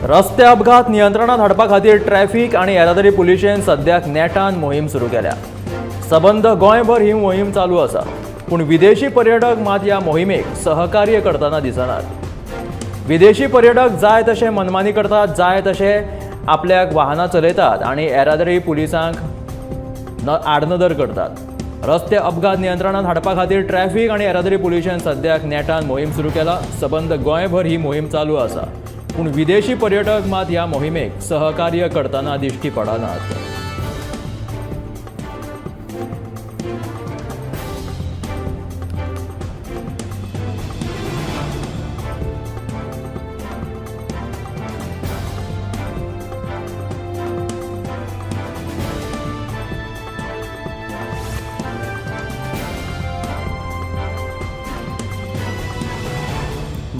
रस्ते अपघात नियंत्रणात हाडपा खातीर ट्रॅफिक आनी येरादारी पुलिशेन सद्याक नेटान मोहीम सुरू केल्या। सबंद गोंयभर ही मोहीम चालू आसा, पूण विदेशी पर्यटक मात ह्या मोहिमेक सहकार्य करतना दिसनात। विदेशी पर्यटक जाय तशे मनमानी करतात, जाय तशे आपल्याक वाहनां चलयतात आनी येरादारी पुलिसांक आडनदर करतात। रस्ते अपघात नियंत्रणात हाडपा खातीर ट्रॅफिक आनी येरादारी पुलिशेन सद्याक नेटान मोहीम सुरू केला। सबंद गोंयभर ही मोहीम चालू आसा, पूण विदेशी पर्यटक मात ह्या मोहिमेक सहकार्य करतना दिश्टी पडनात।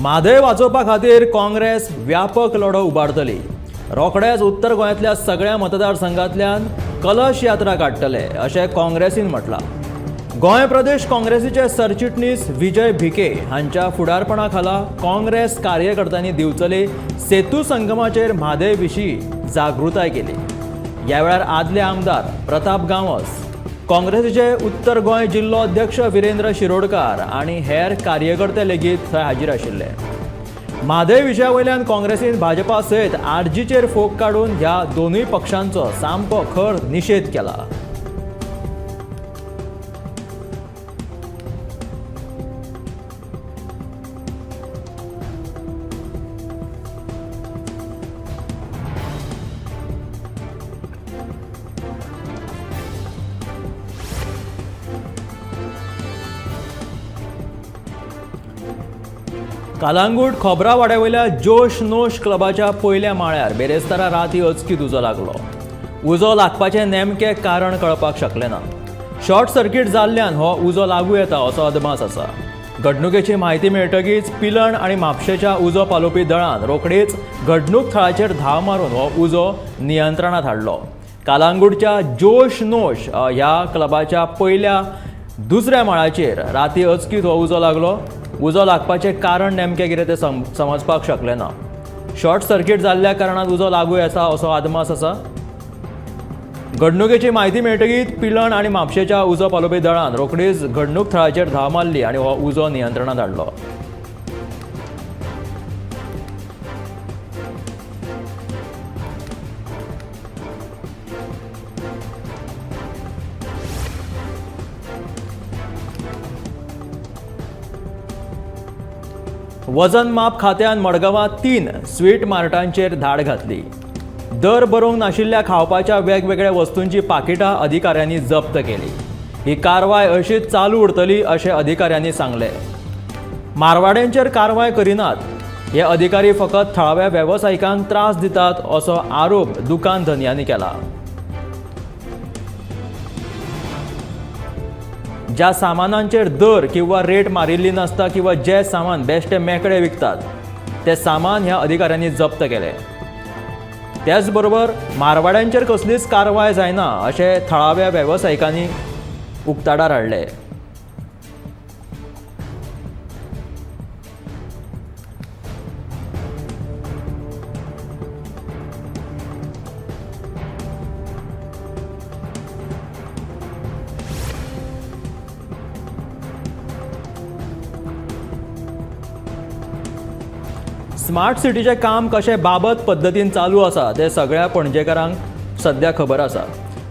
म्हादय वाचोवपा खातीर काँग्रेस व्यापक लढो उबारतली। रोखडेच उत्तर गोंयांतल्या सगळ्या मतदारसंघांतल्यान कलश यात्रा काडटले अशें काँग्रेसीन म्हटलां। गोंय प्रदेश काँग्रेसीचे सरचिटणीस विजय भिके हांच्या फुडारपणा खाला काँग्रेस कार्यकर्त्यांनी दिवचले सेतू संगमाचेर म्हादय विशीं जागृताय केली। ह्या वेळार आदले आमदार प्रताप गांवस, काँग्रेसीचे उत्तर गोंय जिल्लो अध्यक्ष विरेंद्र शिरोडकार आनी हेर कार्यकर्ते लेगीत थंय हाजीर आशिल्ले। म्हादय विशया वयल्यान काँग्रेसीन भाजपा सयत आरजीचेर फोग काडून ह्या दोनूय पक्षांचो सामको खर निशेध केला। कालांगूट खोबरा वाड्यावयल्या जोश नोश क्लबाच्या पयल्या माळ्यार बेरेस्तारा राती अचकीत उजो लागलो। उजो लागपाचें नेमकें कारण कळपाक शकलें ना। शॉर्ट सर्किट जाल्ल्यान हो उजो लागू येता असो अदमास आसा। घडणुकेची म्हायती मेळटकीच पिलण आनी म्हापशेच्या उजो पालोवपी दळान रोखडीच घडणूक थळाचेर धांव मारून हो उजो नियंत्रणांत हाडलो। कालांगूटच्या जोश नोश ह्या क्लबाच्या पयल्या दुसऱ्या माळाचेर राती अचकीत हो उजो लागलो। उजो लागपाचें कारण नेमकें कितें तें समजपाक शकलें ना। शॉर्ट सर्किट जाल्ल्या कारणान उजो लागू येता असो आदमास आसा। घडणुकेची म्हायती मेळटकीच पिलण आनी म्हापशेच्या उजो पालोवपी दळान रोखडीच घडणूक थळाचेर धांव मारली आनी हो उजो नियंत्रणांत हाडलो। वजन माप खात्यान मडगांवां 3 स्वीट मार्टांचेर धाड घातली। दर बरोवंक नाशिल्ल्या खावपाच्या वेगवेगळ्या वस्तूंची पाकिटां अधिकाऱ्यांनी जप्त केली। ही कारवाय अशीच चालू उरतली अशें अधिकाऱ्यांनी सांगलें। मारवाड्यांचेर कारवाय करिनात हे अधिकारी फकत थळाव्या वेवसायिकांक त्रास दितात असो आरोप दुकान धन्यांनी केला। ज्या सामानांचेर दर किंवा रेट मारिल्ली नासता किंवा जे सामान बेश्टे मेकळे विकतात ते सामान ह्या अधिकाऱ्यांनी जप्त केले। त्याच बरोबर मारवाड्यांचेर कसलीच कारवाय जायना अशें थळाव्या वेवसायिकांनी उक्ताडार हाडले। स्मार्ट सिटीचे काम कशे बाबत पद्दतीन चालू आसा ते सगळ्या पणजेकारांक सद्या खबर आसा।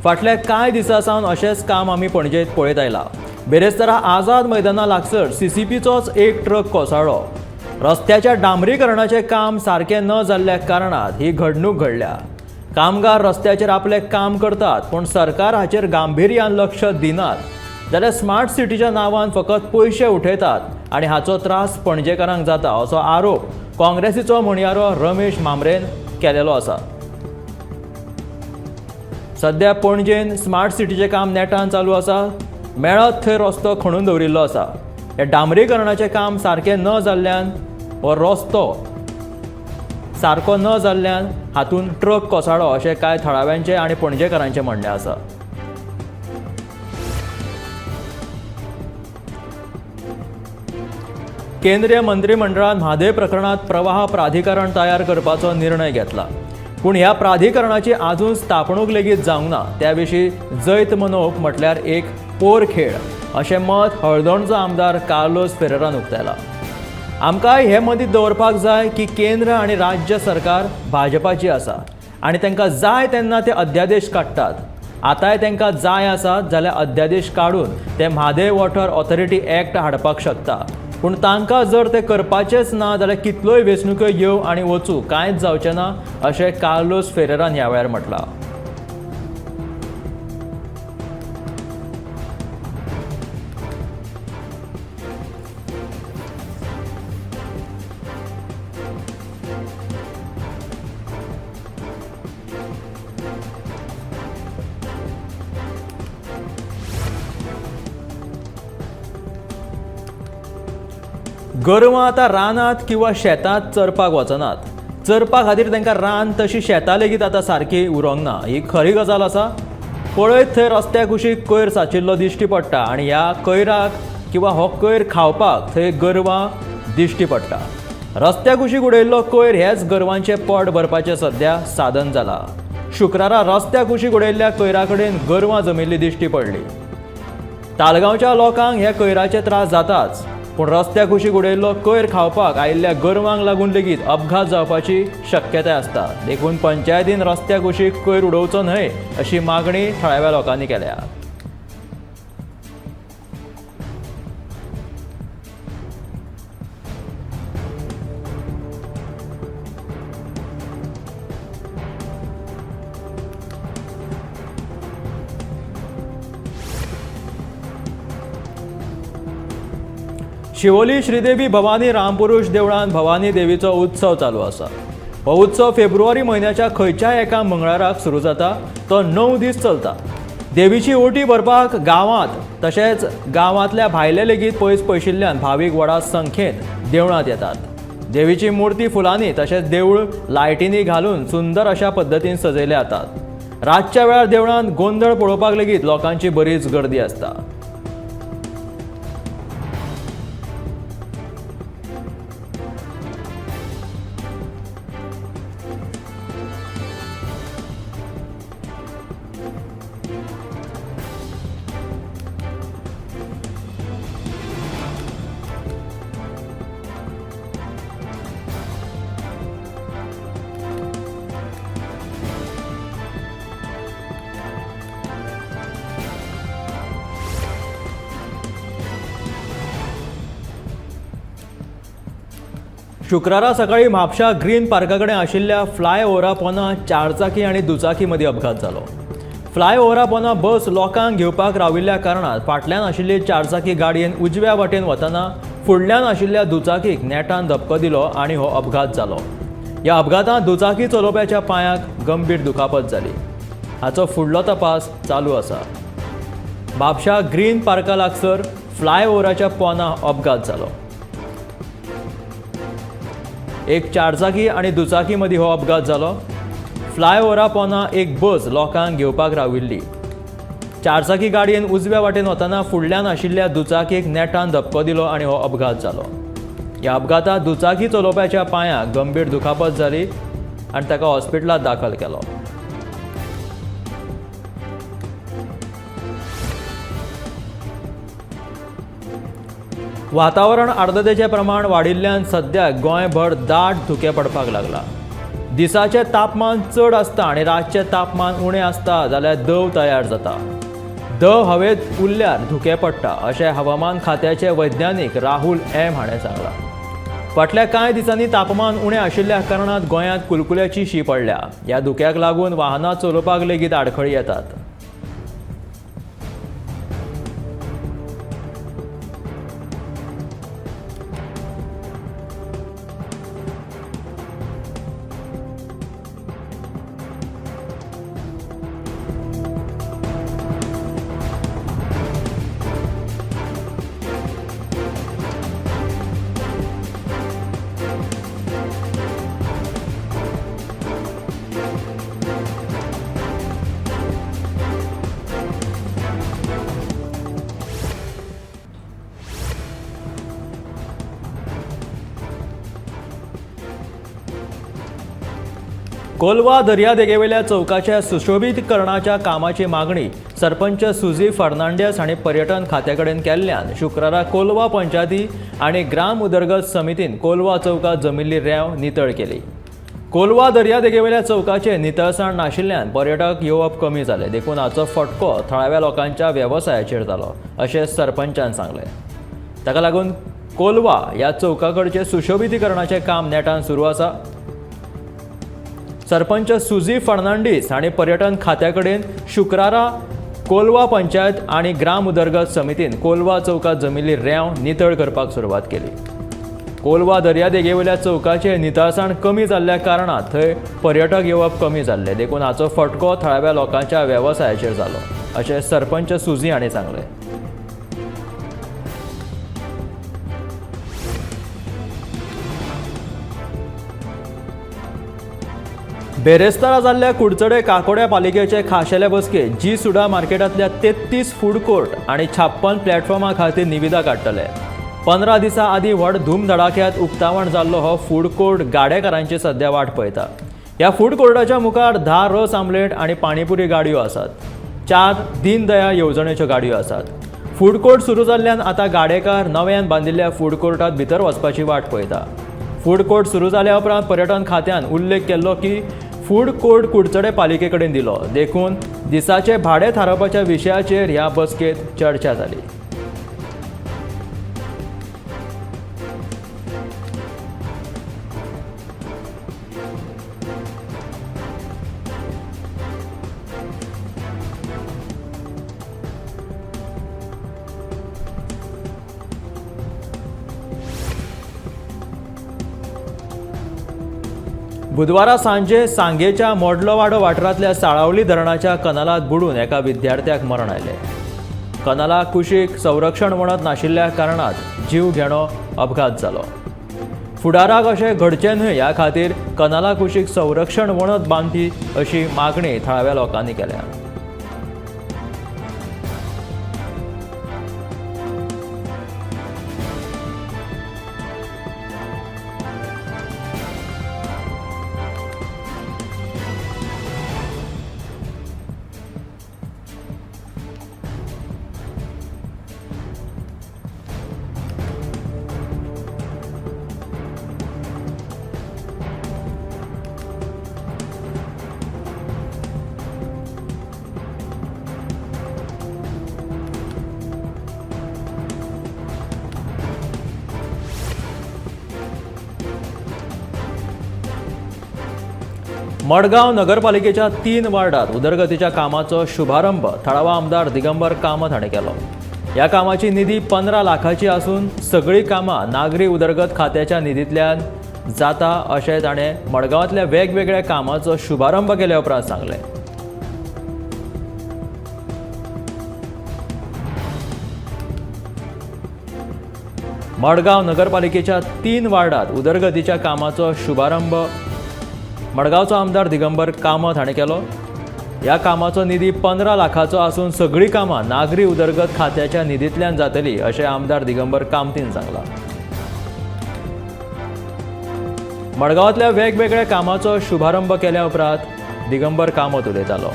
फाटल्या कांय दिसां सावन अशेंच काम आमी पणजेंत पळयत आयला। बेरेस्तारा आझाद मैदाना लागसर सीसीपीचोच एक ट्रक कोसळ्ळो। रस्त्याच्या डांबरीकरणाचें काम सारकें न जाल्ल्या कारणान ही घडणूक घडल्या। कामगार रस्त्याचेर आपलें काम करतात, पूण सरकार हाचेर गांभीर्यान लक्ष दिनात जाल्यार स्मार्ट सिटीच्या नांवान फकत पयशे उठयतात आनी हाचो त्रास पणजेकारांक जाता असो आरोप काँग्रेसीचो म्हणयारो रमेश मामरेन केलेलो आसा। सध्या पणजेन स्मार्ट सिटीचें काम नेटान चालू आसा। मेळत थंय रस्तो खणून दवरिल्लो आसा। हे डांबरीकरणाचें काम सारकें न जाल्ल्यान हो रस्तो सारको न जाल्ल्यान हातून ट्रक कोसळ्ळो अशें कांय थळाव्यांचें आनी पणजेकारांचें म्हणणें आसा। केंद्रीय मंत्रिमंडळान म्हादय प्रकरणात प्रवाह प्राधिकरण तयार करपाचो निर्णय घेतला. पूण ह्या प्राधिकरणाची आजून स्थापणूक लेगीत जावंक ना. त्याविशीं जैत मनोवप म्हटल्यार एक पोर खेळ अशें मत हळदोणचो आमदार कार्लोस फेरेरान उक्तायला. आमकां हें मतींत दवरपाक जाय की केंद्र आनी राज्य सरकार भाजपाची आसा आनी तांकां जाय तेन्ना ते अध्यादेश काडटात. आतांय तांकां जाय आसात जाल्यार अध्यादेश काडून ते म्हादय वॉटर ऑथॉरिटी एक्ट हाडपाक शकता. पूण तांकां जर ते करपाचेच ना जाल्यार कितल्योय वेंचणुको येवं आनी वचूं कांयच जावचें ना अशें कार्लोस फेरेरान ह्या वेळार म्हटलां. गोरवां आतां रानांत किंवा शेतांत चरपाक वचनात. चरपा खातीर तांकां रान तशी शेतां लेगीत आतां सारकी उरोंक ना. ही खरी गजाल आसा. पळयत थंय रस्त्या कुशीक कोयर साचिल्लो दिश्टी पडटा आनी ह्या कोयराक किंवा हो कोयर खावपाक थंय गोरवां दिश्टी पडटा. रस्त्या कुशीक उडयल्लो कोयर हेच गोरवांचें पोट भरपाचें सद्या साधन जालां. शुक्रारा रस्त्या कुशीक उडयल्ल्या कोयरा कडेन गोरवां जमिल्ली दिश्टी पडली. तालगांवच्या लोकांक हे कोयराचे त्रास जाताच. पूण रस्त्या कुशीक उडयल्लो कोयर खावपाक आयिल्ल्या गोरवांक लागून लेगीत अपघात जावपाची शक्यताय आसता. देखून पंचायतीन रस्त्या कुशीक कोयर उडोवचो न्हय अशी मागणी थळाव्या लोकांनी केल्या. शिवोली श्रीदेवी भवानी रामपुरुष देवळान भवानी देवीचो उत्सव चालू आसा. हो उत्सव फेब्रुवारी म्हयन्याच्या खंयच्याय एका मंगळाराक सुरू जाता. तो 9 दीस चलता. देवीची ओटी भरपाक गांवांत तशेंच गांवांतल्या भायले लेगीत पयस पयशिल्ल्यान भावीक व्हडा संख्येन देवळांत येतात. देवीची मुर्ती फुलांनी तशेंच देवूळ लायटींनी घालून सुंदर अशा पद्दतीन सजयले जातात. रातच्या वेळार देवळांत गोंधळ पळोवपाक लेगीत लोकांची बरीच गर्दी आसता. शुक्रारा सकाळी म्हापशा ग्रीन पार्का कडेन आशिल्ल्या फ्लायओव्हरा पोंदा चारचाकी आनी दुचाकी मदीं अपघात जालो. फ्लायओव्हरा पोंदा बस लोकांक घेवपाक राविल्ल्या कारणान फाटल्यान आशिल्ली चारचाकी गाडयेन उजव्या वाटेन वतना फुडल्यान आशिल्ल्या दुचाकीक नेटान धपको दिलो आनी हो अपघात जालो. ह्या अपघातांत दुचाकी चलोवप्याच्या पांयाक गंभीर दुखापत जाली. हाचो फुडलो तपास चालू आसा. म्हापशा ग्रीन पार्का लागसर फ्लायओव्हराच्या पोंदा अपघात जालो. एक चारचाकी आनी दुचाकी मदीं हो अपघात जालो. फ्लायओव्हरा पोंदा एक बस लोकांक घेवपाक राविल्ली. चारचाकी गाडयेन उजव्या वाटेन वतना फुडल्यान आशिल्ल्या दुचाकीक नेटान धपको दिलो आनी हो अपघात जालो. ह्या अपघातांत दुचाकी चलोवप्याच्या पांयाक गंभीर दुखापत जाली आनी ताका हॉस्पिटलांत दाखल केलो. वातावरण आर्द्रतेचें प्रमाण वाडिल्ल्यान सद्या गोंयभर दाट धुकें पडपाक लागला. दिसाचें तापमान चड आसता आनी रातचें तापमान उणें आसता जाल्यार दव तयार जाता. दव हवेंत उरल्यार धुकें पडटा अशें हवामान खात्याचे वैज्ञानीक राहुल एम हाणें सांगलां. फाटल्या कांय दिसांनी तापमान उणें आशिल्ल्या कारणान गोंयांत कुलकुल्याची शी पडल्या. ह्या धुक्याक लागून वाहनां चलोवपाक लेगीत आडखळी येतात. कोलवा दर्यादेगेवेल्या चौकाच्या सुशोभीकरणाच्या कामाची मागणी सरपंच सुजी फर्नांडिस हांणी पर्यटन खात्याकडेन केल्ल्यान शुक्रारा कोलवा पंचायती आनी ग्राम उदरगत समितीन कोलवा चौकात जमिल्ली रेंव नितळ केली. कोलवा दर्यादेगेवेल्या चौकाचे नितळसाण नाशिल्ल्यान पर्यटक येवप कमी जाले, देखून हाचो फटको थळाव्या लोकांच्या वेवसायाचेर जालो अशें सरपंचान सांगलें. ताका लागून कोलवा ह्या चौकाकडचे सुशोभीकरणाचें काम नेटान सुरू आसा. सरपंच सुजी फर्नांडीस हांणी पर्यटन खात्याकडेन शुक्रारा कोलवा पंचायत आनी ग्राम उदरगत समितीन कोलवा चौकात जमिल्ली रेंव नितळ करपाक सुरवात केली. कोलवा दर्यादेगेवेल्या चौकाचे नितळसाण कमी जाल्ल्या कारणान थंय पर्यटक येवप कमी जाल्ले, देखून हाचो फटको थळाव्या लोकांच्या वेवसायाचेर जालो अशें सरपंच सुजी हांणी सांगलें. बेरेस्तारा जाल्ल्या कुडचडे काकोड्या पालिकेचे खाशेले बसकेत जी सुडा मार्केटांतल्या 33 फूड कोर्ट आनी 56 प्लॅटफॉर्मां खातीर निविदा काडटले. 15 दिसां आदीं व्हड धूमधडाक्यांत उक्तावण जाल्लो हो फूड कोर्ट गाडेकारांची सध्या वाट पळयता. ह्या फूड कोर्टाच्या मुखार 10 रस आमलेट आनी पाणीपुरी गाडयो आसात. 4 दीनदयाळ येवजणेच्यो गाडयो आसात. फूड कोर्ट सुरू जाल्ल्यान आतां गाडेकार नव्यान बांदिल्ल्या फूड कोर्टांत भितर वचपाची वाट पळयता. फूड कोर्ट सुरू जाल्या उपरांत पर्यटन खात्यान उल्लेख केल्लो की फूड कोर्ट कुडचडे पालिके कडेन दिलो, देखून दिसाचे भाडे थारावपाच्या विशयाचेर ह्या बसकेत चर्चा जाली. बुधवारा सांजे सांगेच्या मोडलोवाडो वाठारांतल्या साळावली धरणाच्या कनालात बुडून एका विद्यार्थ्याक मरण आयलें. कनाला कुशीक संरक्षण वणत नाशिल्ल्या कारणात जीव घेणो अपघात जालो. फुडाराक अशें घडचें न्हय ह्या खातीर कनाला कुशीक संरक्षण वणत बांदची अशी मागणी थळाव्या लोकांनी केल्या. मडगांव नगरपालिकेच्या 3 वार्डात उदरगतीच्या कामाचो शुभारंभ थळावा आमदार दिगंबर कामत हांणी केलो. ह्या कामाची निधी 15 लाखाची आसून सगळीं कामां नागरी उदरगत खात्याच्या निधींतल्यान जाता अशें ताणें मडगांवांतल्या वेगवेगळ्या कामाचो शुभारंभ केल्या उपरांत सांगलें. मडगांव नगरपालिकेच्या 3 वार्डात उदरगतीच्या कामाचो शुभारंभ मडगांवचो आमदार दिगंबर कामत हांणी केलो. ह्या कामाचो निधी 15 लाखाचो आसून सगळीं कामां नागरी उदरगत खात्याच्या निधींतल्यान जातली अशें आमदार दिगंबर कामतीन सांगलां. मडगांवांतल्या वेगवेगळ्या कामाचो शुभारंभ केल्या उपरांत दिगंबर कामत उलयतालो.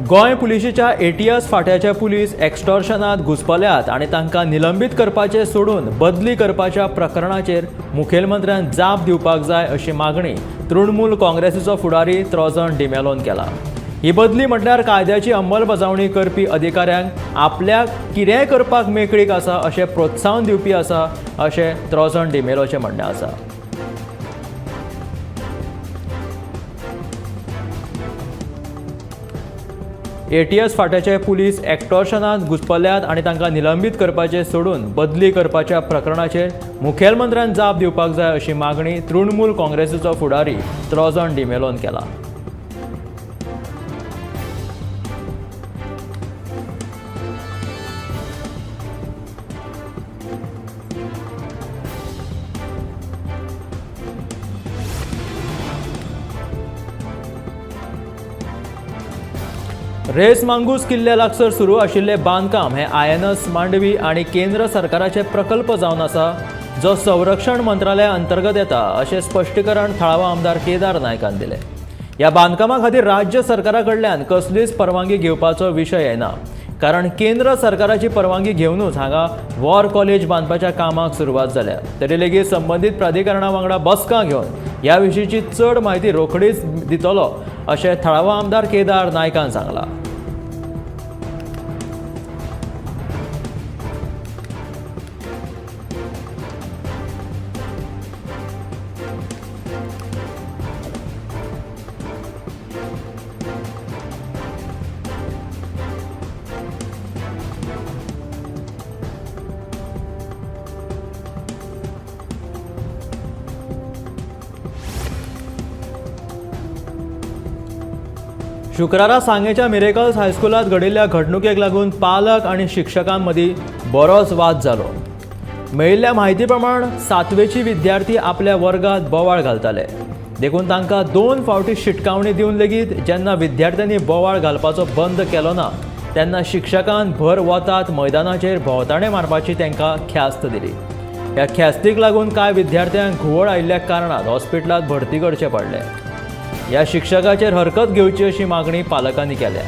गोंय पुलिशेच्या एटीएस फाट्याचे पुलीस एक्स्टॉर्शनात घुसपल्यात आनी तांकां निलंबीत करपाचे सोडून बदली करपाच्या प्रकरणाचेर मुखेलमंत्र्यान जाप दिवपाक जाय अशी मागणी तृणमूल काँग्रेसीचो फुडारी त्रॉझन डिमेलोन केला. ही बदली म्हटल्यार कायद्याची अंमलबजावणी करपी अधिकाऱ्यांक आपल्याक कितेंय करपाक मेकळीक आसा अशें प्रोत्साहन दिवपी आसा अशें त्रॉझन डिमेलोचें म्हणणें आसा. एटीएस फाट्याचे पुलीस एक्स्टॉर्शनात घुसपल्यात आनी तांकां निलंबीत करपाचे सोडून बदली करपाच्या प्रकरणाचेर मुखेलमंत्र्यान जाप दिवपाक जाय अशी मागणी तृणमूल काँग्रेसीचो फुडारी त्रॉझन डिमेलोन केला. रेस मांगूस किल्ल्या लागसर सुरू आशिल्ले बांदकाम हे आयएनएस मांडवी आणि केंद्र सरकाराचे प्रकल्प जावन आसा, जो संरक्षण मंत्रालया अंतर्गत येता अशें स्पश्टीकरण थळावा आमदार केदार नायकान दिले. ह्या बांदकामा खातीर राज्य सरकारा कडल्यान कसलीच परवानगी घेवपाचो विशय येना, कारण केंद्र सरकाराची परवानगी घेवनूच हांगा वॉर कॉलेज बांदपाच्या कामाक सुरवात जाल्या. तरी लेगीत संबंधीत प्राधिकरणा वांगडा बसका घेवन ह्या विशींची चड म्हायती रोखडीच दितलो अशें थळावा आमदार केदार नायकान सांगलां. शुक्रारा सांगेच्या मिरेकल्स हायस्कुलात घडिल्ल्या घडणुकेक लागून पालक आणि शिक्षकांमदीं बरोच वाद जालो. मेळिल्ल्या म्हायती प्रमाण 7वेची विद्यार्थी आपल्या वर्गात बोवाळ घालताले, देखून तांकां 2 फावटी शिटकावणी दिवन लेगीत जेन्ना विद्यार्थ्यांनी बोवाळ घालपाचो बंद केलो ना तेन्ना शिक्षकान भर वतात मैदानाचेर भोंवताणे मारपाची तांकां ख्यास्त दिली. ह्या ख्यास्तीक लागून कांय विद्यार्थ्यांक घुंवळ आयिल्ल्या कारणान हॉस्पिटलांत भरती करचें पडलें. ह्या शिक्षकाचेर हरकत घेवची अशी मागणी पालकांनी केल्या.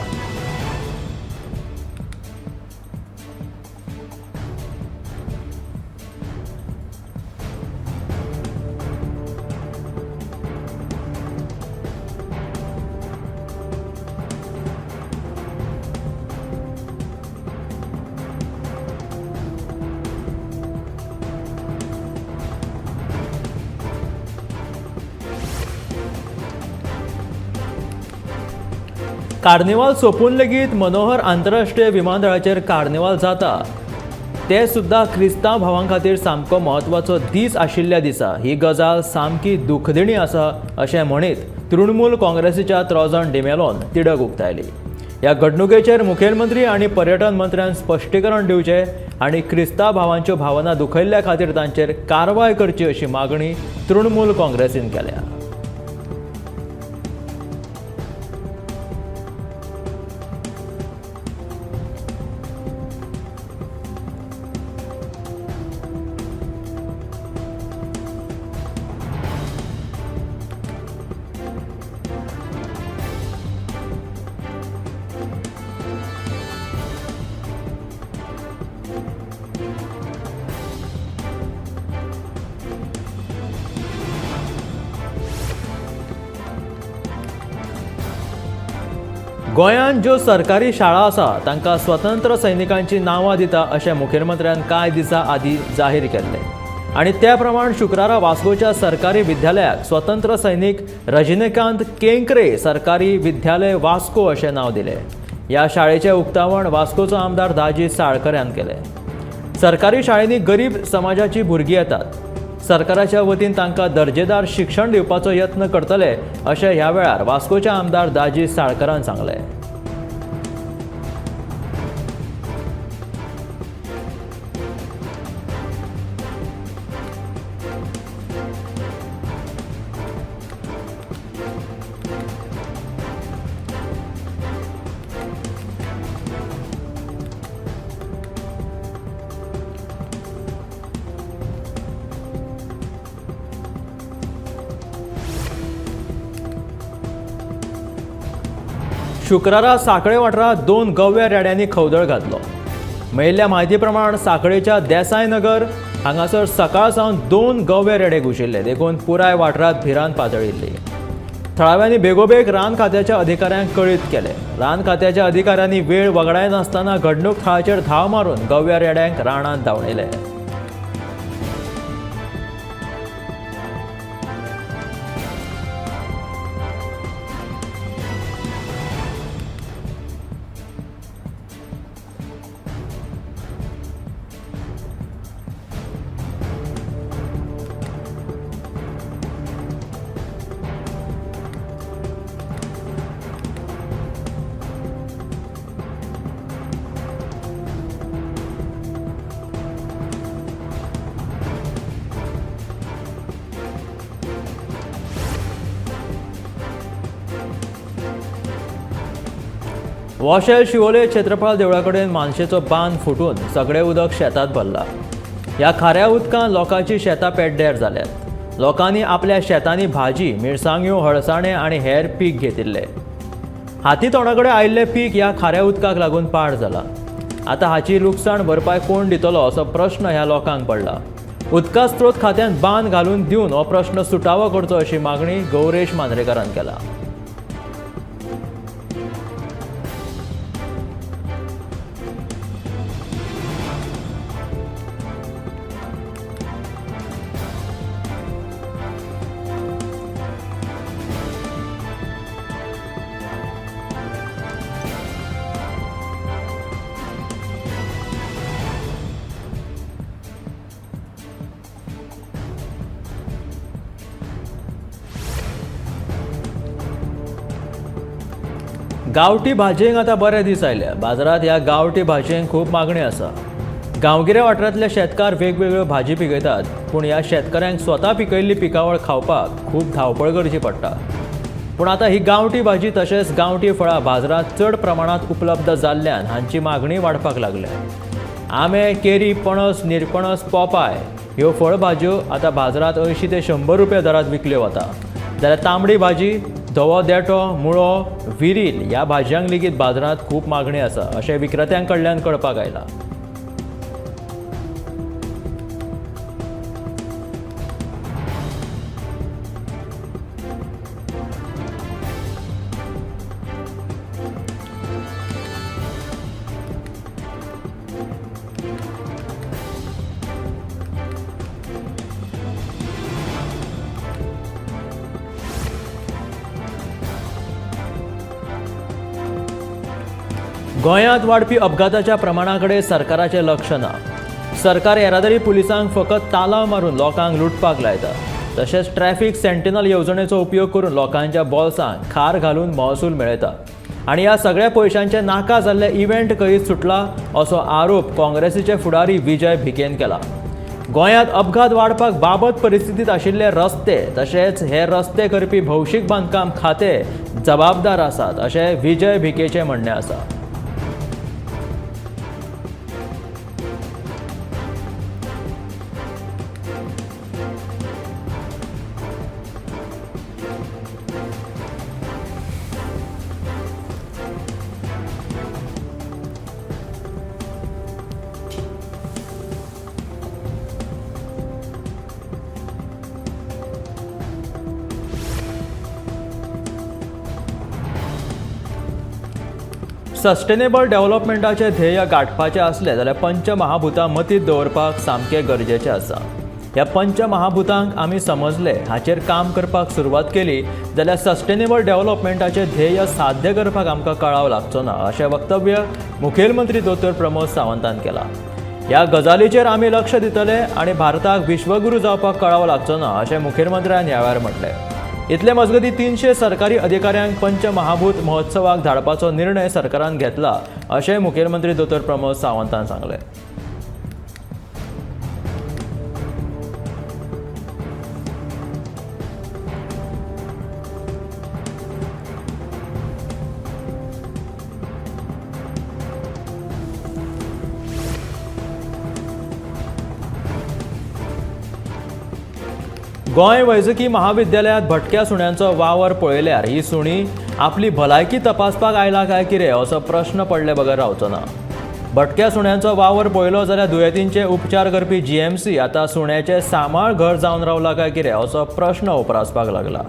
कार्निवाल सोंपून लेगीत मनोहर आंतरराष्ट्रीय विमानतळाचेर कार्निवाल जाता ते सुद्दां क्रिस्तांव भावां खातीर सामको म्हत्वाचो दीस आशिल्ल्या दिसा ही गजाल सामकी दुखदिणी आसा अशें म्हणीत तृणमूल काँग्रेसीच्या त्रोजन डिमेलोन तिडक उक्तायली. ह्या घडणुकेचेर मुखेलमंत्री आनी पर्यटन मंत्र्यान स्पश्टीकरण दिवचें आनी क्रिस्तांव भावांच्यो भावना दुखयल्ल्या खातीर तांचेर कारवाय करची अशी मागणी तृणमूल काँग्रेसीन केल्या. गोंयांत ज्यो सरकारी शाळा आसा तांकां स्वतंत्र सैनिकांची नांवां दिता अशें मुखेलमंत्र्यान कांय दिसां आदीं जाहीर केल्लें. आनी त्या प्रमाण शुक्रारा वास्कोच्या सरकारी विद्यालयाक स्वतंत्र सैनीक रजनीकांत केंकरे सरकारी विद्यालय वास्को अशें नांव दिलें. ह्या शाळेचें उक्तावण वास्कोचो आमदार दाजी साळकर केलें. सरकारी शाळेंनी गरीब समाजाची भुरगीं येतात. सरकाराच्या वतीन तांकां दर्जेदार शिक्षण दिवपाचो यत्न करतले अशें ह्या वेळार वास्कोच्या आमदार दाजी साळकरान सांगलें. शुक्रारा सांखळे वाठारांत 2 गव्य रेड्यांनी खवदळ घातलो. मेळिल्ल्या म्हायती प्रमाण सांखळेच्या देसाय नगर हांगासर सकाळ सावन 2 गव्य रेडे घुशिल्ले, देखून पुराय वाठारांत भिरांत पातळिल्ली. थळाव्यांनी बेगोबेग रान खात्याच्या अधिकाऱ्यांक कळीत केलें. रान खात्याच्या अधिकाऱ्यांनी वेळ वगडाय नासतना घडणूक थळाचेर धांव मारून गव्य रेड्यांक रानांत धांवडयले. वॉशेल शिवोले क्षेत्रपाल देवळा कडेन मानशेचो बांद फुटून सगळें उदक शेतांत भरलां. ह्या खाऱ्या उदकान लोकांची शेतां पेड्ड्यार जाल्यात. लोकांनी आपल्या शेतांनी भाजी, मिरसांग्यो, हळसाणे आनी हेर पीक घेतिल्ले. हाती तोंडाकडे आयिल्लें पीक ह्या खाऱ्या उदकाक लागून पाड जालां. आतां हाची लुकसाण भरपाय कोण दितलो असो प्रश्न ह्या लोकांक पडला. उदका स्त्रोत खात्यान बांद घालून दिवन हो प्रश्न सुटावो करचो अशी मागणी गौरेश मांद्रेकारान केला. गांवठी भाजयेक आतां बरे दीस आयल्या. बाजारांत ह्या गांवठी भाजयेक खूब मागणी आसा. गांवगिऱ्या वाठारांतले शेतकार वेगवेगळ्यो भाजी पिकयतात, पूण ह्या शेतकऱ्यांक स्वता पिकयल्ली पिकावळ खावपाक खूब धांवपळ करची पडटा. पूण आतां ही गांवठी भाजी तशेंच गांवठी फळां बाजारांत चड प्रमाणांत उपलब्ध जाल्ल्यान हांची मागणी वाडपाक लागल्या. आंबे, केरी, पणस, निरपणस, पोपाय ह्यो फळभाज्यो आतां बाजारांत 80 ते 100 रुपया दरांत विकल्यो वता. जाल्यार तांबडी भाजी, धवो देठो, मुळो, विरील ह्या भाजयांक लेगीत बाजारांत खूब मागणी आसा अशें विक्रेत्यां कडल्यान कळपाक आयलां. गोंयांत वाडपी अपघाताच्या प्रमाणाकडे सरकाराचें लक्ष ना. सरकार येरादारी पुलिसांक फकत तालाव मारून लोकांक लुटपाक लायता. तशेंच ट्रॅफिक सेंटिनल येवजणेचो उपयोग करून लोकांच्या बोल्सांत खार घालून महसूल मेळयता. आनी ह्या सगळ्या पयशांचे नाका जाल्ले इव्हेंट करीत सुटला असो आरोप काँग्रेसीचे फुडारी विजय भिकेन केला. गोंयांत अपघात वाडपाक बाबत परिस्थितीत आशिल्ले रस्ते तशेंच हे रस्ते करपी भौशीक बांदकाम खाते जबाबदार आसात अशें विजय भिकेचें म्हणणें आसा. सस्टेनेबल डेव्हलपमेंटाचे ध्येय गाठपाचें आसलें जाल्यार पंचमहाभूतां मतींत दवरपाक सामकें गरजेचें आसा. ह्या पंचमहाभूतांक आमी समजले, हाचेर काम करपाक सुरवात केली जाल्यार सस्टेनेबल डेव्हलपमेंटाचें ध्येय साध्य करपाक आमकां कळाव लागचो ना अशें वक्तव्य मुखेलमंत्री दोतोर प्रमोद सावंतान केलां. ह्या गजालीचेर आमी लक्ष दितले आनी भारताक विश्वगुरू जावपाक कळाव लागचो ना अशें मुखेलमंत्र्यान ह्या वेळार म्हटलें. इतले मजगतीं 300 सरकारी अधिकाऱ्यांक पंचमहाभूत महोत्सवाक धाडपाचो निर्णय सरकारान घेतला अशें मुखेलमंत्री दोतोर प्रमोद सावंतान सांगलें. गोंय वैजकी महाविद्यालयांत भटक्या सुण्यांचो वावर पळयल्यार ही सुणी आपली भलायकी तपासपाक आयला काय कितें असो प्रश्न पडले बगर रावचो ना. भटक्या सुण्यांचो वावर पळयलो जाल्यार दुयेंतींचे उपचार करपी जीएमसी आतां सुण्याचें सांबाळ घर जावन रावला काय कितें असो प्रश्न उपरासपाक लागला.